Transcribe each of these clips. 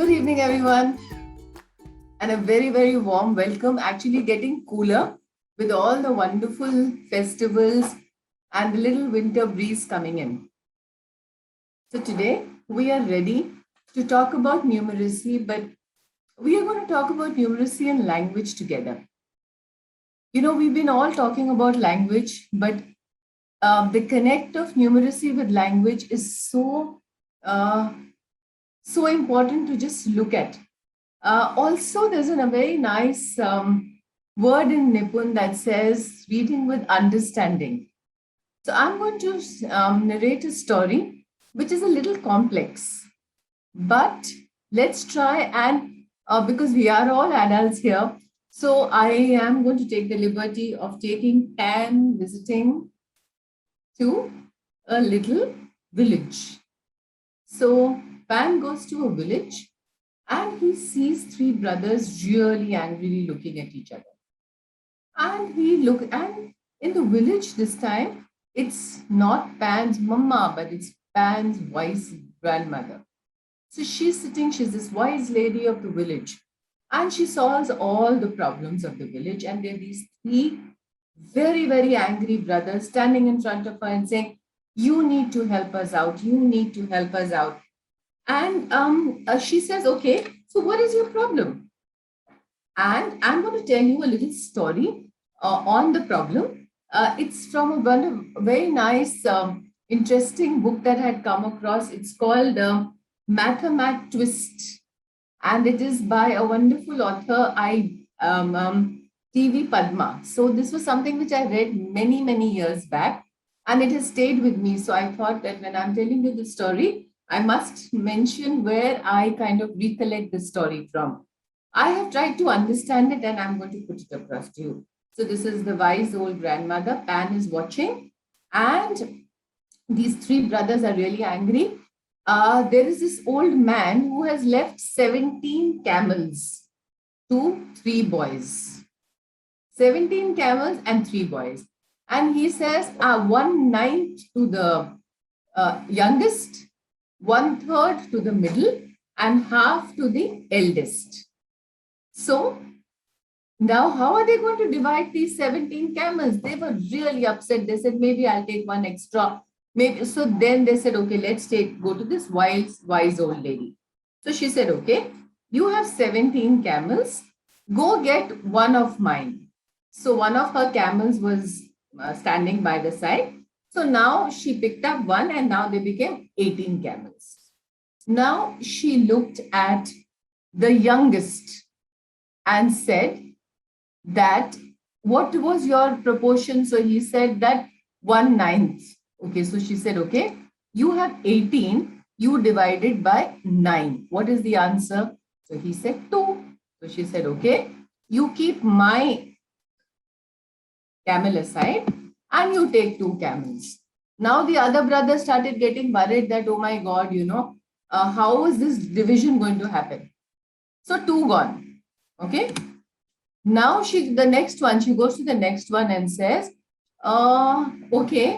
Good evening, everyone, and a very, very warm welcome. Actually, getting cooler with all the wonderful festivals and the little winter breeze coming in. So, today we are ready to talk about numeracy, but we are going to talk about numeracy and language together. We've been all talking about language, but the connect of numeracy with language is uh, so important to just look at. Also, there's a very nice word in Nipun that says reading with understanding. So I'm going to narrate a story which is a little complex, but let's try and because we are all adults here, so I am going to take the liberty of taking Pan visiting to a little village. So Pan goes to a village and he sees three brothers really angrily looking at each other. And in the village this time, it's not Pan's mama, but it's Pan's wise grandmother. So she's this wise lady of the village, and she solves all the problems of the village. And there are these three very, very angry brothers standing in front of her and saying, "You need to help us out. You need to help us out." And she says, "Okay, so what is your problem?" And I'm going to tell you a little story on the problem. It's from a very nice, interesting book that I had come across. It's called Mathematic Twist, and it is by a wonderful author, T.V. Padma. So this was something which I read many, many years back, and it has stayed with me. So I thought that when I'm telling you the story, I must mention where I kind of recollect the story from. I have tried to understand it and I'm going to put it across to you. So this is the wise old grandmother. Pan is watching and these three brothers are really angry. There is this old man who has left 17 camels to three boys. 17 camels and three boys. And he says 1/9 to the youngest, 1/3 to the middle, and half to the eldest. So now how are they going to divide these 17 camels? They were really upset. They said, maybe I'll take one extra. Maybe. So then they said, okay, let's go to this wise old lady. So she said, okay, you have 17 camels. Go get one of mine. So one of her camels was standing by the side. So now she picked up one and now they became 18 camels. Now she looked at the youngest and said that, what was your proportion? So he said that 1/9. Okay, so she said, okay, you have 18, you divided by 9. What is the answer? So he said 2. So she said, okay, you keep my camel aside and you take 2 camels. Now the other brother started getting worried that, oh my God, how is this division going to happen? So 2 gone. Okay. Now the next one, she goes to the next one and says, okay,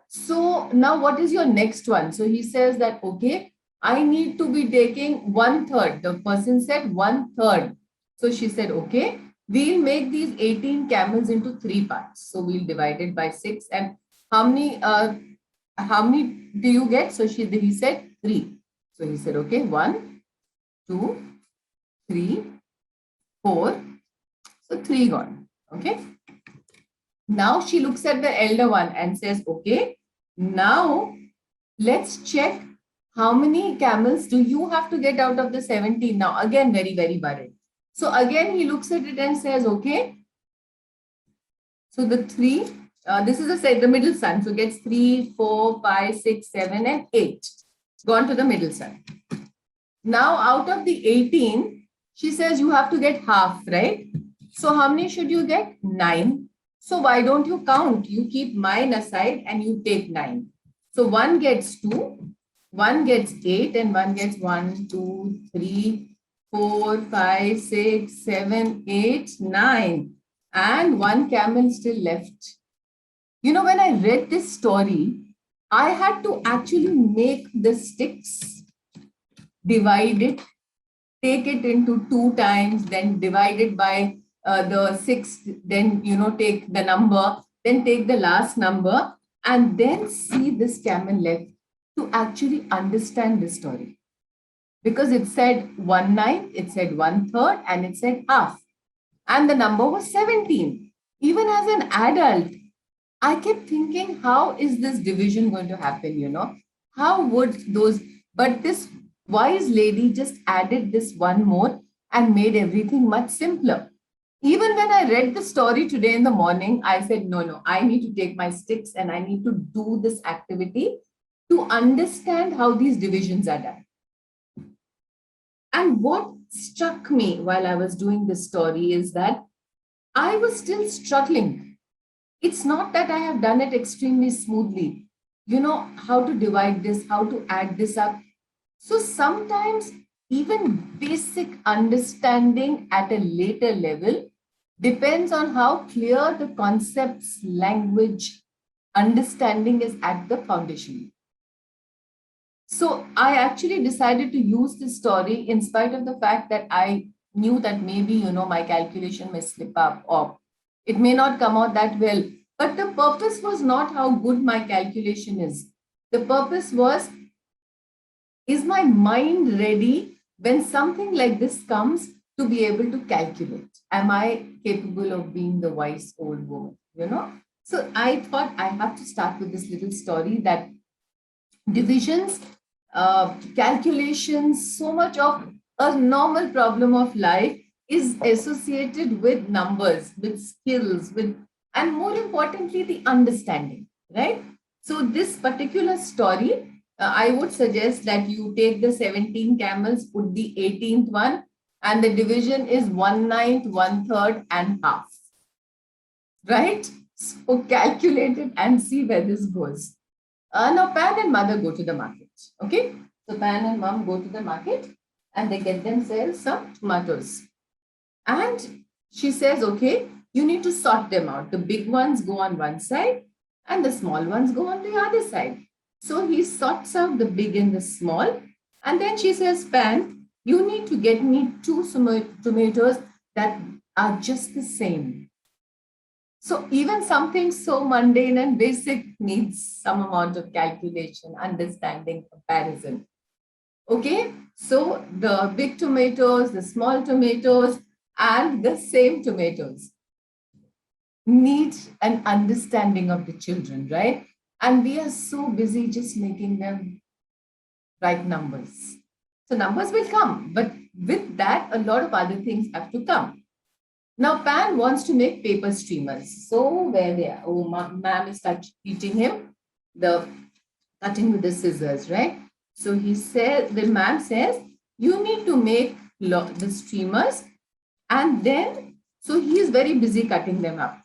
so now what is your next one? So he says that, okay, I need to be taking 1/3. The person said 1/3. So she said, okay, we'll make these 18 camels into 3 parts. So we'll divide it by 6. And how many do you get? So he said 3. So he said, okay, 1, 2, 3, 4. So 3 gone. Okay. Now she looks at the elder one and says, okay, now let's check how many camels do you have to get out of the 17. Now again, very, very worried. So again, he looks at it and says, okay. So the 3, this is the middle son. So gets 3, 4, 5, 6, 7, and 8. Gone to the middle son. Now out of the 18, she says you have to get half, right? So how many should you get? 9. So why don't you count? You keep mine aside and you take 9. So 1 gets 2, 1 gets 8, and 1 gets 1, 2, 3, 4, 5, 6, 7, 8, 9. And 1 camel still left. When I read this story, I had to actually make the sticks, divide it, take it into 2 times, then divide it by the 6, then, take the number, then take the last number, and then see this camel left to actually understand the story. Because it said 1/9, it said 1/3, and it said half. And the number was 17. Even as an adult, I kept thinking, how is this division going to happen? How would those, but this wise lady just added this one more and made everything much simpler. Even when I read the story today in the morning, I said, no, no, I need to take my sticks and I need to do this activity to understand how these divisions are done. And what struck me while I was doing this story is that I was still struggling. It's not that I have done it extremely smoothly. How to divide this, how to add this up. So sometimes even basic understanding at a later level depends on how clear the concepts, language, understanding is at the foundation. So I actually decided to use this story in spite of the fact that I knew that maybe, my calculation may slip up or it may not come out that well. But the purpose was not how good my calculation is. The purpose was, is my mind ready when something like this comes to be able to calculate? Am I capable of being the wise old woman? So I thought I have to start with this little story that divisions, calculations, so much of a normal problem of life is associated with numbers, with skills, and more importantly, the understanding, right? So this particular story, I would suggest that you take the 17 camels, put the 18th one, and the division is 1/9, 1/3, and half, right? So calculate it and see where this goes. Now, Pan and mother go to the market. Okay. So, Pan and mom go to the market and they get themselves some tomatoes. And she says, okay, you need to sort them out. The big ones go on one side and the small ones go on the other side. So, he sorts out the big and the small. And then she says, Pan, you need to get me 2 tomatoes that are just the same. So even something so mundane and basic needs some amount of calculation, understanding, comparison. Okay, so the big tomatoes, the small tomatoes, and the same tomatoes need an understanding of the children, right? And we are so busy just making them right numbers. So numbers will come, but with that, a lot of other things have to come. Now, Pan wants to make paper streamers. So where they are? Oh, ma'am is teaching him the cutting with the scissors, right? So he said, the ma'am says, you need to make the streamers, and then, so he is very busy cutting them up.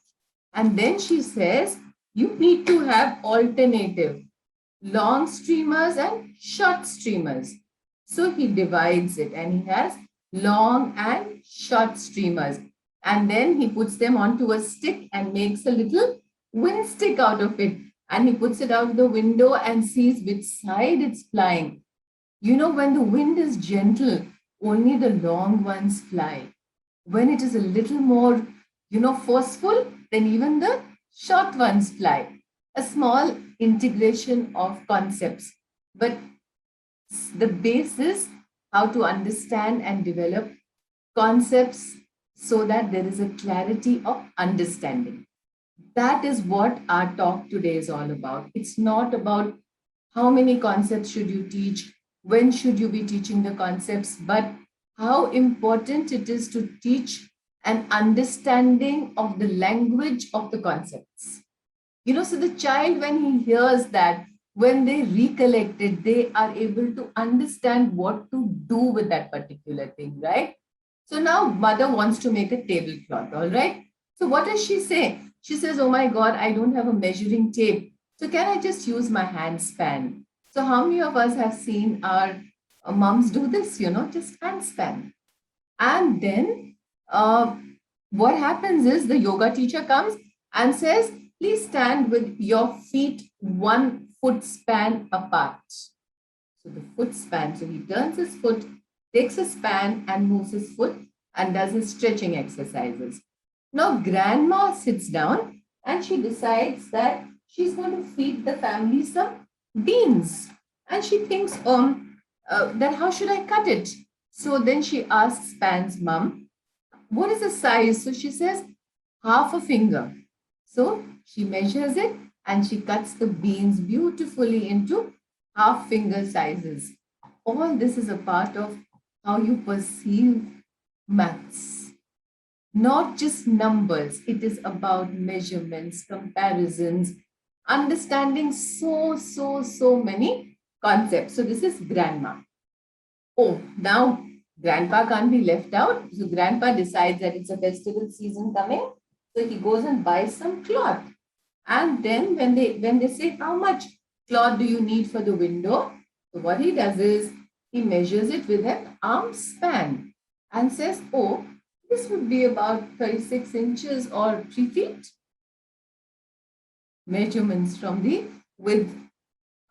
And then she says, you need to have alternative long streamers and short streamers. So he divides it and he has long and short streamers. And then he puts them onto a stick and makes a little wind stick out of it. And he puts it out the window and sees which side it's flying. When the wind is gentle, only the long ones fly. When it is a little more, forceful, then even the short ones fly. A small integration of concepts. But the base is how to understand and develop concepts so that there is a clarity of understanding. That is what our talk today is all about. It's not about how many concepts should you teach, when should you be teaching the concepts, but how important it is to teach an understanding of the language of the concepts. So the child, when he hears that, when they recollect it, they are able to understand what to do with that particular thing, right? So now mother wants to make a tablecloth, all right? So what does she say? She says, oh my God, I don't have a measuring tape. So can I just use my hand span? So how many of us have seen our moms do this, just hand span? And then what happens is the yoga teacher comes and says, please stand with your feet 1 foot span apart. So the foot span, so he turns his foot takes a span and moves his foot and does his stretching exercises. Now, grandma sits down and she decides that she's going to feed the family some beans. And she thinks, that how should I cut it? So then she asks Pan's mom, what is the size? So she says, half a finger. So she measures it and she cuts the beans beautifully into half finger sizes. All this is a part of how you perceive maths, not just numbers. It is about measurements, comparisons, understanding so many concepts. So this is grandma. Oh, now grandpa can't be left out. So grandpa decides that it's a festival season coming. So he goes and buys some cloth. And then when they say how much cloth do you need for the window, so what he does is he measures it with an arm span and says, oh, this would be about 36 inches or 3 feet. Measurements from the width,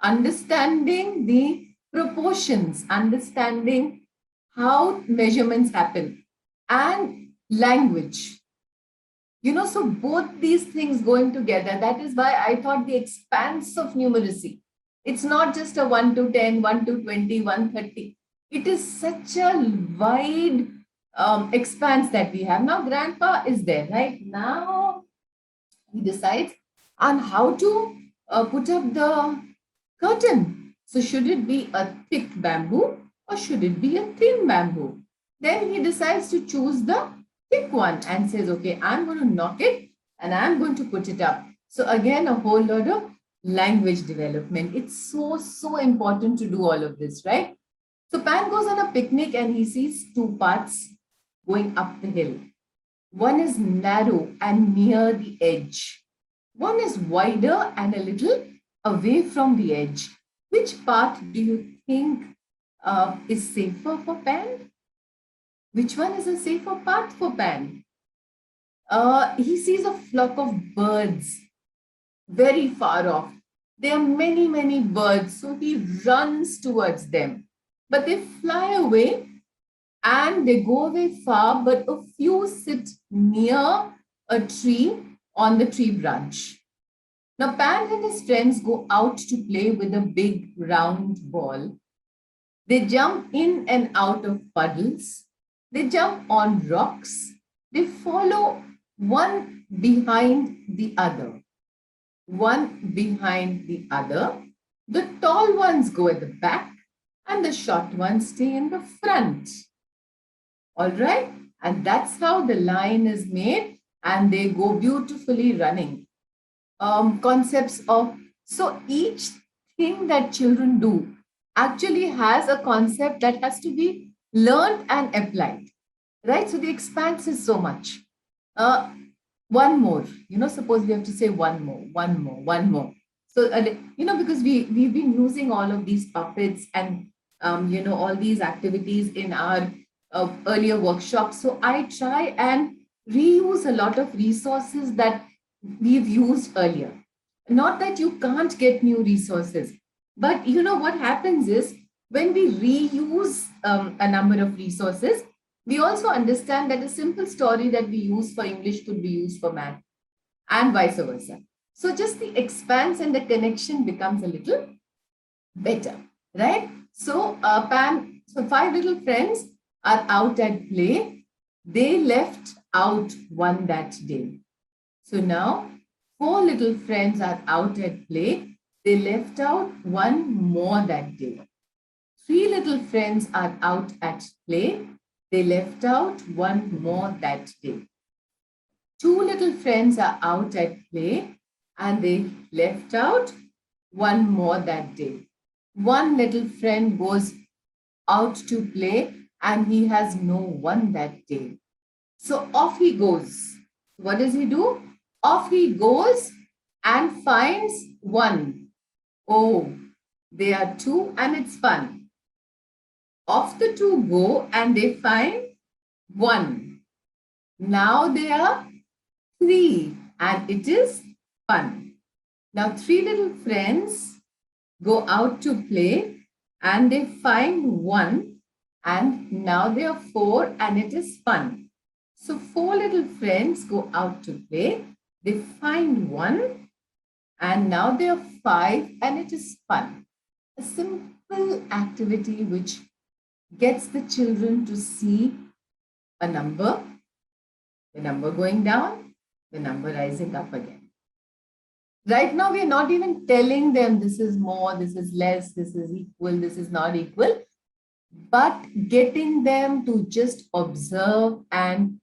understanding the proportions, understanding how measurements happen, and language. So both these things going together. That is why I thought the expanse of numeracy. It's not just a 1 to 10, 1 to 20, 130. It is such a wide expanse that we have. Now, grandpa is there, right? Now, he decides on how to put up the curtain. So, should it be a thick bamboo or should it be a thin bamboo? Then he decides to choose the thick one and says, okay, I'm going to knock it and I'm going to put it up. So, again, a whole lot of language development. It's so important to do all of this, right? So Pan goes on a picnic and he sees two paths going up the hill. One is narrow and near the edge. One is wider and a little away from the edge. Which path do you think is safer for Pan? Which one is a safer path for Pan? He sees a flock of birds very far off. There are many birds, so he runs towards them. But they fly away and they go away far, but a few sit near a tree on the tree branch. Now, Pan and his friends go out to play with a big round ball. They jump in and out of puddles. They jump on rocks. They follow one behind the other. One behind the other. The tall ones go at the back and the short ones stay in the front. All right? And that's how the line is made and they go beautifully running. Concepts of, so each thing that children do actually has a concept that has to be learned and applied, right? So the expanse is so much. One more, suppose we have to say one more. So, because we've been using all of these puppets and, all these activities in our earlier workshops. So I try and reuse a lot of resources that we've used earlier. Not that you can't get new resources, but what happens is when we reuse a number of resources, we also understand that a simple story that we use for English could be used for math and vice versa. So just the expanse and the connection becomes a little better, right? So so 5 little friends are out at play. They left out one that day. So now 4 little friends are out at play. They left out one more that day. 3 little friends are out at play. They left out one more that day. 2 little friends are out at play and they left out one more that day. 1 little friend goes out to play and he has no one that day. So off he goes. What does he do? Off he goes and finds one. Oh, they are 2 and it's fun. Off the 2 go and they find 1. Now they are 3 and it is fun. Now 3 little friends go out to play and they find 1 And now they are 4 and it is fun. So 4 little friends go out to play. They find one and now they are 5 and it is fun. A simple activity which gets the children to see a number, the number going down, the number rising up again. Right now, we are not even telling them this is more, this is less, this is equal, this is not equal, but getting them to just observe and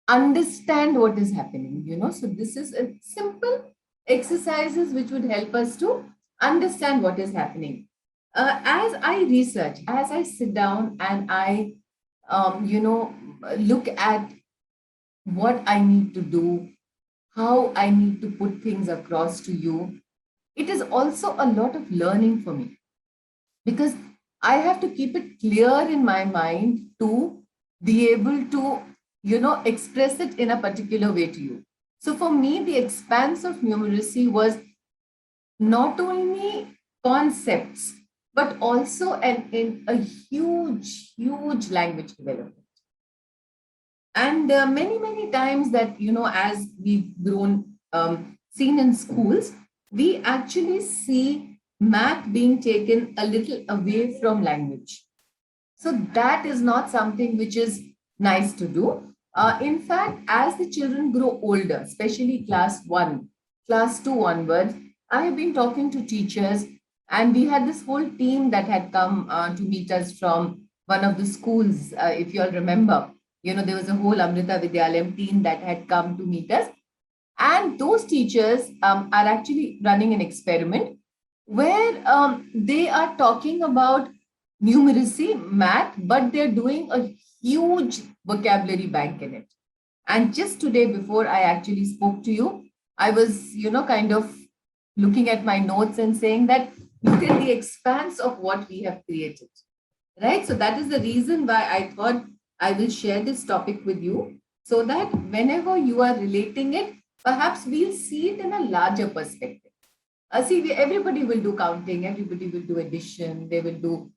understand what is happening, So this is a simple exercises which would help us to understand what is happening. As I research, as I sit down and I, look at what I need to do, how I need to put things across to you, it is also a lot of learning for me because I have to keep it clear in my mind to be able to, express it in a particular way to you. So for me, the expanse of numeracy was not only concepts, but also in a huge, huge language development. And many times that, as we've grown, seen in schools, we actually see math being taken a little away from language. So that is not something which is nice to do. In fact, as the children grow older, especially class 1, class 2 onwards, I have been talking to teachers, and we had this whole team that had come to meet us from one of the schools, if you all remember. There was a whole Amrita Vidyalayam team that had come to meet us. And those teachers are actually running an experiment where they are talking about numeracy, math, but they're doing a huge vocabulary bank in it. And just today, before I actually spoke to you, I was, kind of looking at my notes and saying that look at the expanse of what we have created, right? So that is the reason why I thought I will share this topic with you so that whenever you are relating it, perhaps we'll see it in a larger perspective. Everybody will do counting, everybody will do addition, they will do,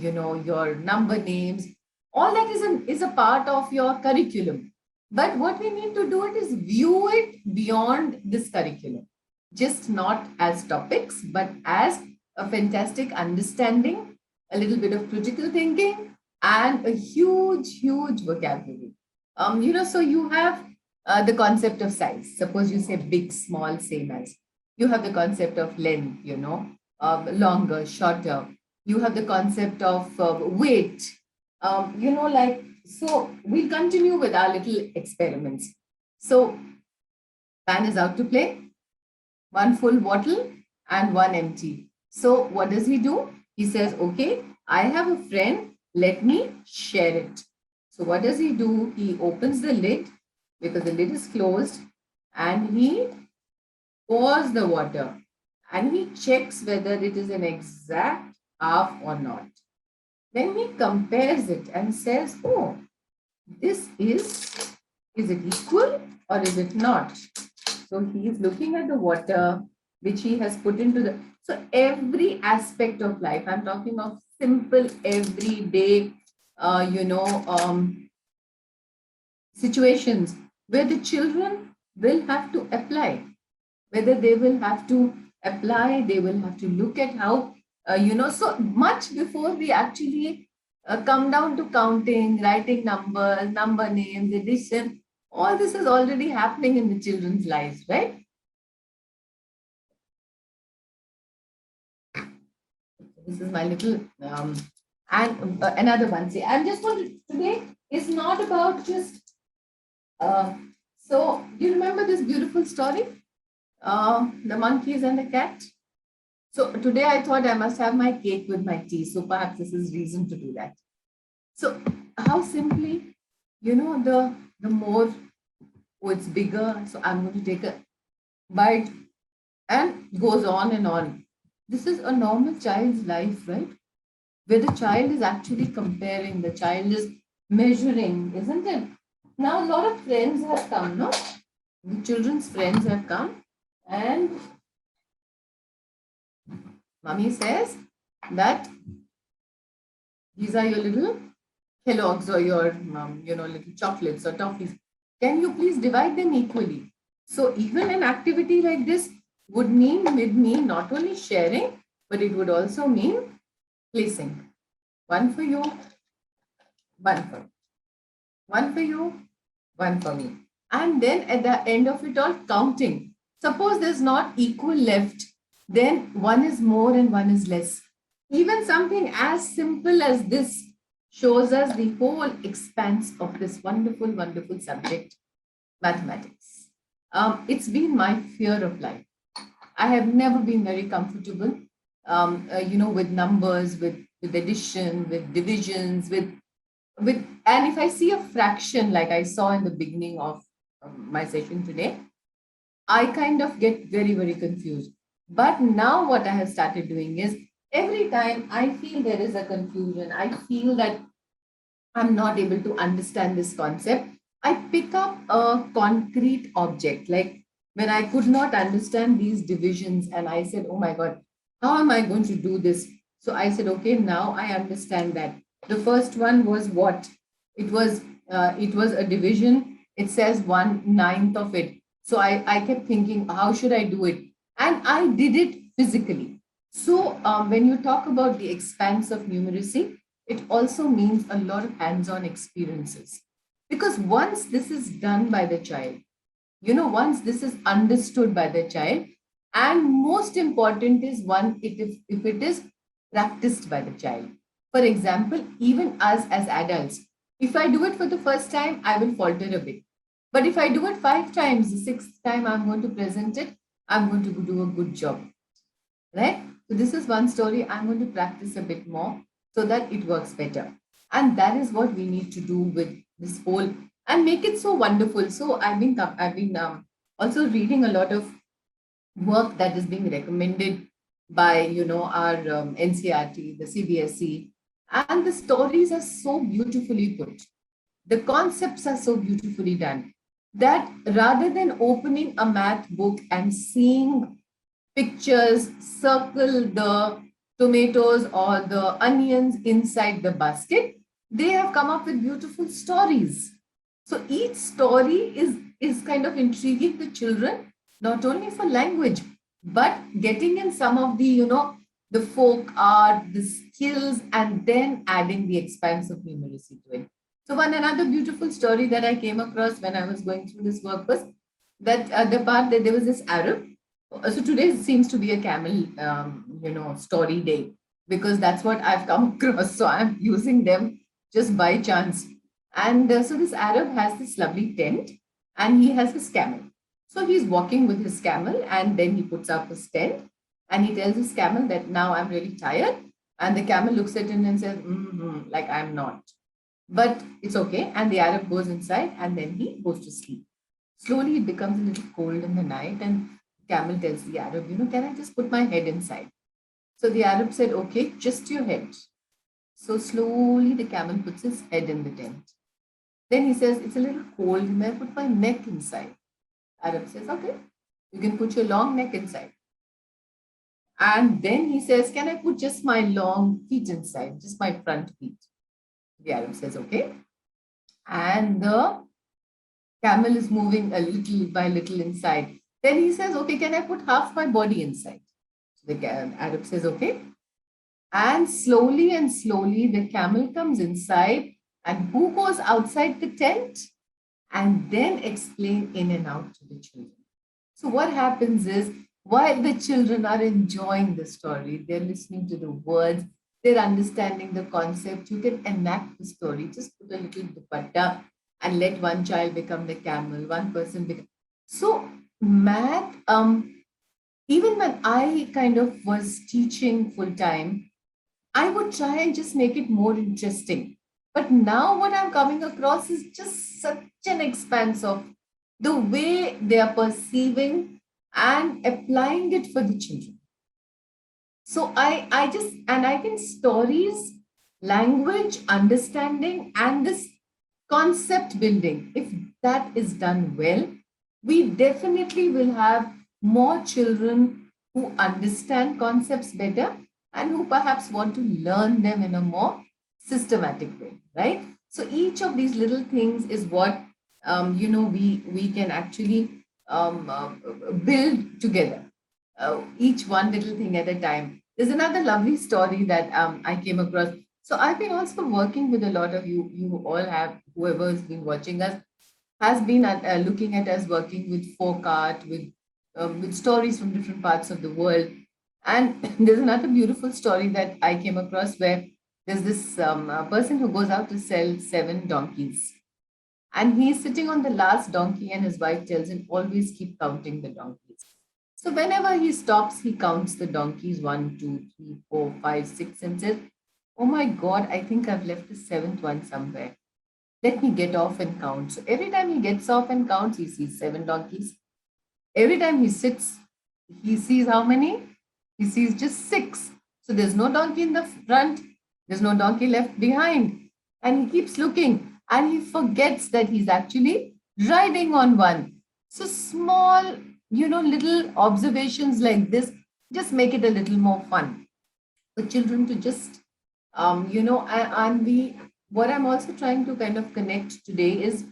your number names. All that is a part of your curriculum. But what we need to do it is view it beyond this curriculum, just not as topics, but as a fantastic understanding, a little bit of critical thinking, and a huge, huge vocabulary. So you have the concept of size. Suppose you say big, small, same as. You have the concept of length, longer, shorter. You have the concept of weight, so we'll continue with our little experiments. So Pan is out to play, one full bottle and one empty. So what does he do? He says, okay, I have a friend, let me share it. So what does he do? He opens the lid because the lid is closed and he pours the water and he checks whether it is an exact half or not. Then he compares it and says, oh, this is it equal or is it not? So he is looking at the water which he has put into the, so every aspect of life, I'm talking of simple everyday, situations where the children will have to apply, whether they will have to apply, they will have to look at how, so much before we actually come down to counting, writing numbers, number names, addition, all this is already happening in the children's lives, right? This is my little, and another one. See, I'm just going to, today is not about just, so you remember this beautiful story? The monkeys and the cat? So today I thought I must have my cake with my tea. So perhaps this is reason to do that. So how simply, the more, oh, it's bigger. So I'm going to take a bite and goes on and on. This is a normal child's life, right? Where the child is actually comparing, the child is measuring, isn't it? Now a lot of friends have come, no? The children's friends have come and Mummy says that these are your little Kellogg's or your, little chocolates or toffees. Can you please divide them equally? So even an activity like this would mean with me not only sharing, but it would also mean placing. One for you, one for one for you, one for me. And then at the end of it all, counting. Suppose there's not equal left, then one is more and one is less. Even something as simple as this shows us the whole expanse of this wonderful, wonderful subject, mathematics. It's been my fear of life. I have never been very comfortable, with numbers, with addition, with divisions, and if I see a fraction like I saw in the beginning of my session today, I kind of get very, very confused. But now what I have started doing is every time I feel there is a confusion, I feel that I'm not able to understand this concept, I pick up a concrete object. Like when I could not understand these divisions, and I said, oh my God, how am I going to do this? So I said, okay, now I understand that. The first one was what? It was a division. It says 1/9 of it. So I kept thinking, how should I do it? And I did it physically. So when you talk about the expanse of numeracy, it also means a lot of hands-on experiences. Because once this is done by the child, once this is understood by the child, and most important is one, if it is practiced by the child. For example, even us as adults, if I do it for the first time, I will falter a bit. But if I do it 5 times, the sixth time I'm going to present it, I'm going to do a good job, right? So this is one story. I'm going to practice a bit more so that it works better. And that is what we need to do with this whole and make it so wonderful. So I've been also reading a lot of work that is being recommended by our NCRT, the CBSE, and the stories are so beautifully put. The concepts are so beautifully done that rather than opening a math book and seeing pictures circle the tomatoes or the onions inside the basket, they have come up with beautiful stories. So each story is kind of intriguing the children, not only for language, but getting in some of the, the folk art, the skills, and then adding the expanse of numeracy to it. So one another beautiful story that I came across when I was going through this work was that the part that there was this Arab. So today seems to be a camel, story day because that's what I've come across. So I'm using them just by chance. And so this Arab has this lovely tent and he has his camel. So he's walking with his camel and then he puts up his tent and he tells his camel that now I'm really tired. And the camel looks at him and says, like I'm not. But it's okay. And the Arab goes inside and then he goes to sleep. Slowly it becomes a little cold in the night and camel tells the Arab, can I just put my head inside? So the Arab said, okay, just your head. So slowly the camel puts his head in the tent. Then he says, it's a little cold. May I put my neck inside? Arab says, okay, you can put your long neck inside. And then he says, can I put just my long feet inside, just my front feet? The Arab says, okay. And the camel is moving a little by little inside. Then he says, okay, can I put half my body inside? So the Arab says, okay. And slowly, the camel comes inside. And who goes outside the tent? And then explain in and out to the children. So what happens is, while the children are enjoying the story, they're listening to the words, they're understanding the concept, you can enact the story. Just put a little dupatta and let one child become the camel, one person become. So math, even when I kind of was teaching full time, I would try and just make it more interesting. But now what I'm coming across is just such an expanse of the way they are perceiving and applying it for the children. So I think stories, language, understanding, and this concept building, if that is done well, we definitely will have more children who understand concepts better and who perhaps want to learn them in a more systematic way, right? So each of these little things is what we can actually build together. Each one little thing at a time. There's another lovely story that I came across. So I've been also working with a lot of you. You all have, whoever has been watching us has been looking at us working with folk art, with stories from different parts of the world. And there's another beautiful story that I came across where there's this person who goes out to sell 7 donkeys. And he's sitting on the last donkey, and his wife tells him, always keep counting the donkeys. So whenever he stops, he counts the donkeys 1, 2, 3, 4, 5, 6, and says, oh my God, I think I've left the seventh one somewhere. Let me get off and count. So every time he gets off and counts, he sees 7 donkeys. Every time he sits, he sees how many? He sees just 6. So there's no donkey in the front, there's no donkey left behind. And he keeps looking and he forgets that he's actually riding on one. So small, little observations like this just make it a little more fun for children to just, and what I'm also trying to kind of connect today is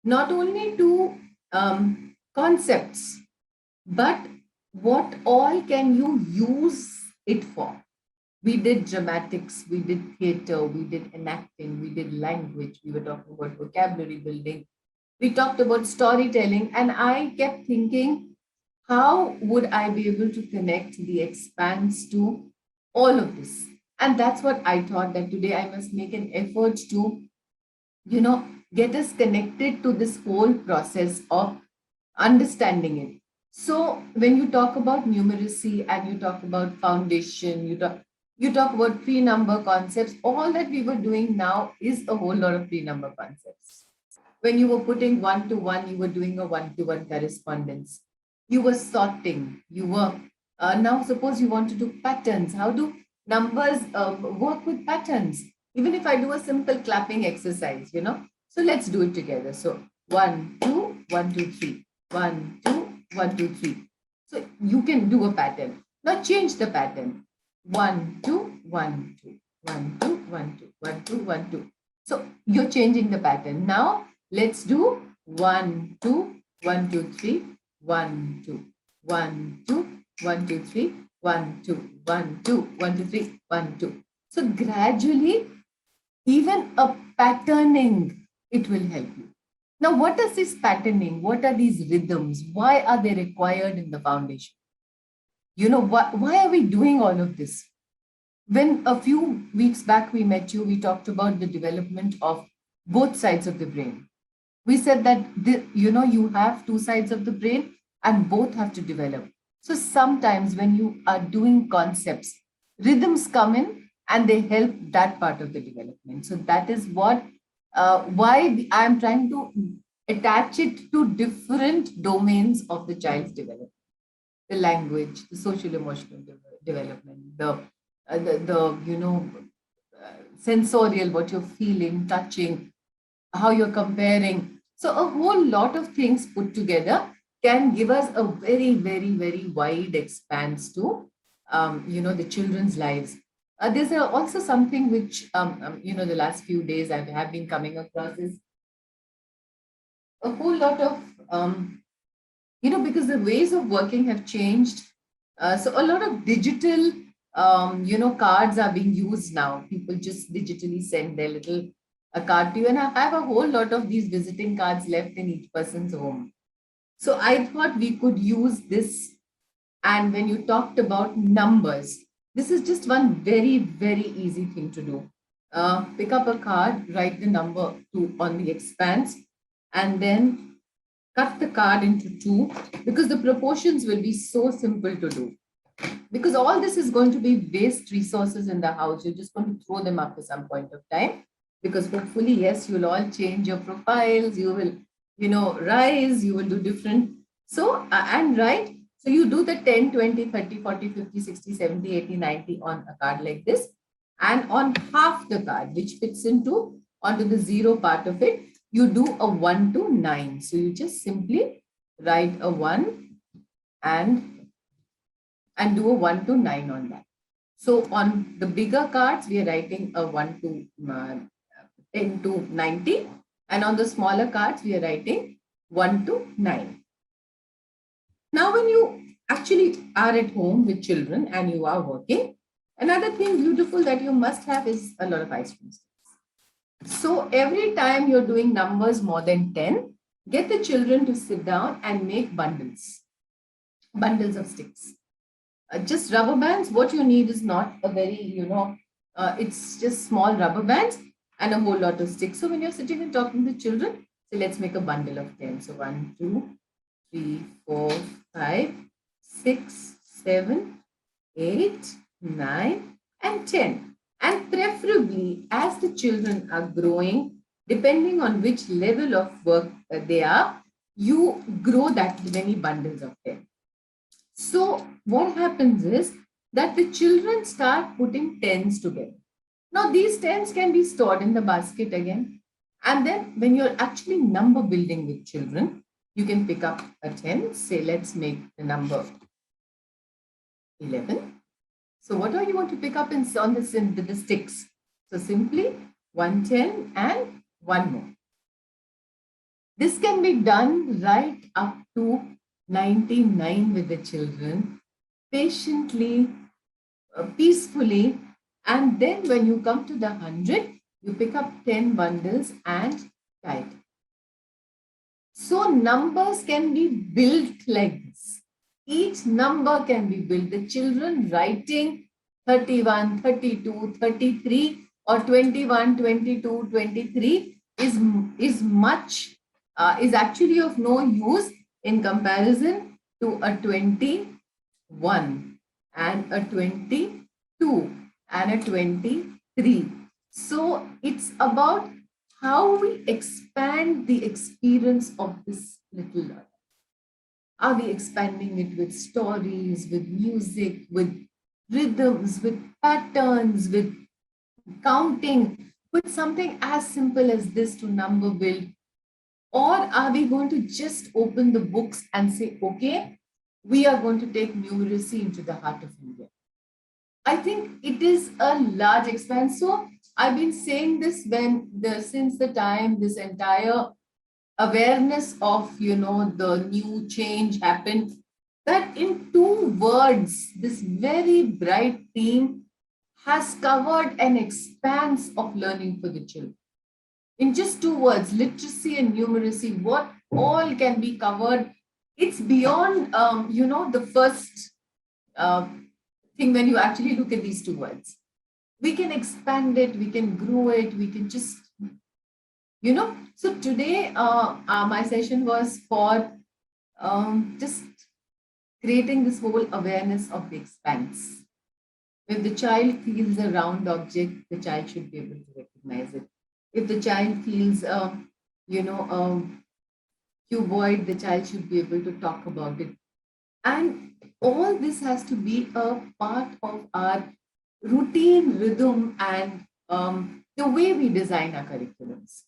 not only to concepts, but what all can you use it for? We did dramatics, we did theater, we did enacting, we did language, we were talking about vocabulary building, we talked about storytelling, and I kept thinking, how would I be able to connect the expanse to all of this? And that's what I thought, that today I must make an effort to, you know, get us connected to this whole process of understanding it. So when you talk about numeracy and you talk about foundation, you talk about pre-number concepts, all that we were doing now is a whole lot of pre-number concepts. When you were putting one to one, you were doing a one-to-one correspondence. You were sorting. You were now suppose you want to do patterns. How do numbers work with patterns? Even if I do a simple clapping exercise, So let's do it together. So 1, 2, 1, 2, 3. 1, 2, 1, 2, 3. So you can do a pattern. Now change the pattern. 1, 2, 1, 2. 1, 2, 1, 2. 1, 2, 1, 2. So you're changing the pattern. Now let's do 1, 2, 1, 2, 3, 1, 2, 1, 2, 1, 2, 3, 1, 2, 1, 2, 1, 2, 3, 1, 2. So gradually, even a patterning, it will help you. Now, what is this patterning? What are these rhythms? Why are they required in the foundation? Why are we doing all of this? When a few weeks back we met you, we talked about the development of both sides of the brain. We said that, you have 2 sides of the brain and both have to develop. So sometimes when you are doing concepts, rhythms come in and they help that part of the development. So that is why I'm trying to attach it to different domains of the child's development. The language, the social emotional development, sensorial, what you're feeling, touching, how you're comparing. So a whole lot of things put together can give us a very, very, very wide expanse to, the children's lives. There's also something which, the last few days I have been coming across is a whole lot of, because the ways of working have changed. So a lot of digital, cards are being used now. People just digitally send their little a card to you. And I have a whole lot of these visiting cards left in each person's home. So I thought we could use this. And when you talked about numbers, this is just one very, very easy thing to do. Pick up a card, write the number 2 on the expanse, and then cut the card into 2, because the proportions will be so simple to do. Because all this is going to be waste resources in the house. You're just going to throw them up at some point of time, because hopefully, yes, you'll all change your profiles. You will, rise, you will do different. So, and right. So you do the 10, 20, 30, 40, 50, 60, 70, 80, 90 on a card like this. And on half the card, which fits onto the 0 part of it, you do a 1 to 9. So you just simply write a 1 and do a 1 to 9 on that. So on the bigger cards, we are writing a 1 to 10 to 90. And on the smaller cards, we are writing 1 to 9. Now, when you actually are at home with children and you are working, another thing beautiful that you must have is a lot of ice cream. So every time you're doing numbers more than 10, get the children to sit down and make bundles of sticks. Just rubber bands, what you need is not a very, it's just small rubber bands and a whole lot of sticks. So when you're sitting and talking to children, say, let's make a bundle of 10. So 1, 2, 3, 4, 5, 6, 7, 8, 9, and 10. And preferably, as the children are growing, depending on which level of work they are, you grow that many bundles of 10. So what happens is that the children start putting tens together. Now these tens can be stored in the basket again. And then when you're actually number building with children, you can pick up a 10. Say, let's make the number 11. So what do you want to pick up on the sticks? So simply 110 and one more. This can be done right up to 99 with the children, patiently, peacefully. And then when you come to the 100, you pick up 10 bundles and tie it. So numbers can be built like this. Each number can be built. The children writing 31, 32, 33 or 21, 22, 23 is actually of no use in comparison to a 21 and a 22 and a 23. So it's about how we expand the experience of this little learner. Are we expanding it with stories, with music, with rhythms, with patterns, with counting, with something as simple as this to number build? Or are we going to just open the books and say, okay, we are going to take numeracy into the heart of India? I think it is a large expanse. So I've been saying this since the time this entire awareness of, the new change happened, that in 2 words, this very bright team has covered an expanse of learning for the children. In just 2 words, literacy and numeracy, what all can be covered. It's beyond, the first thing when you actually look at these 2 words. We can expand it, we can grow it, we can just, So today, my session was for just creating this whole awareness of the expanse. If the child feels a round object, the child should be able to recognize it. If the child feels, cuboid, the child should be able to talk about it. And all this has to be a part of our routine, rhythm, and the way we design our curriculums.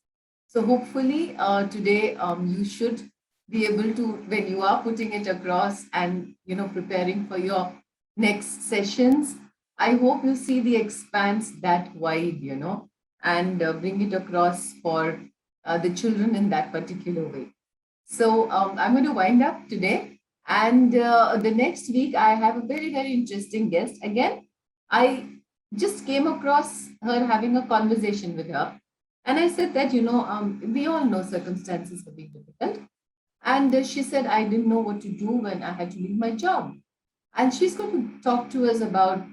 So hopefully today you should be able to, when you are putting it across and preparing for your next sessions, I hope you see the expanse that wide, and bring it across for the children in that particular way. So I'm going to wind up today. And the next week, I have a very, very interesting guest. Again, I just came across her having a conversation with her. And I said that, we all know circumstances have been difficult. And she said, I didn't know what to do when I had to leave my job. And she's going to talk to us about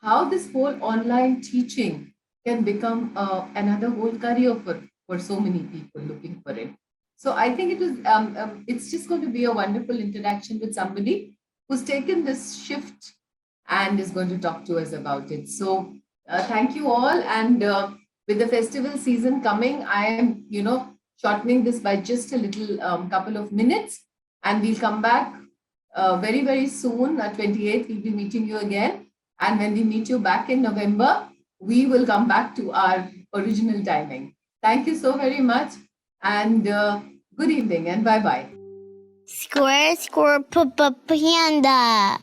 how this whole online teaching can become another whole career for so many people looking for it. So I think it's just going to be a wonderful interaction with somebody who's taken this shift and is going to talk to us about it. So thank you all. And with the festival season coming, I am, shortening this by just a little couple of minutes, and we'll come back very, very soon. 28th, we'll be meeting you again. And when we meet you back in November, we will come back to our original timing. Thank you so very much. And good evening and bye-bye. Square Panda.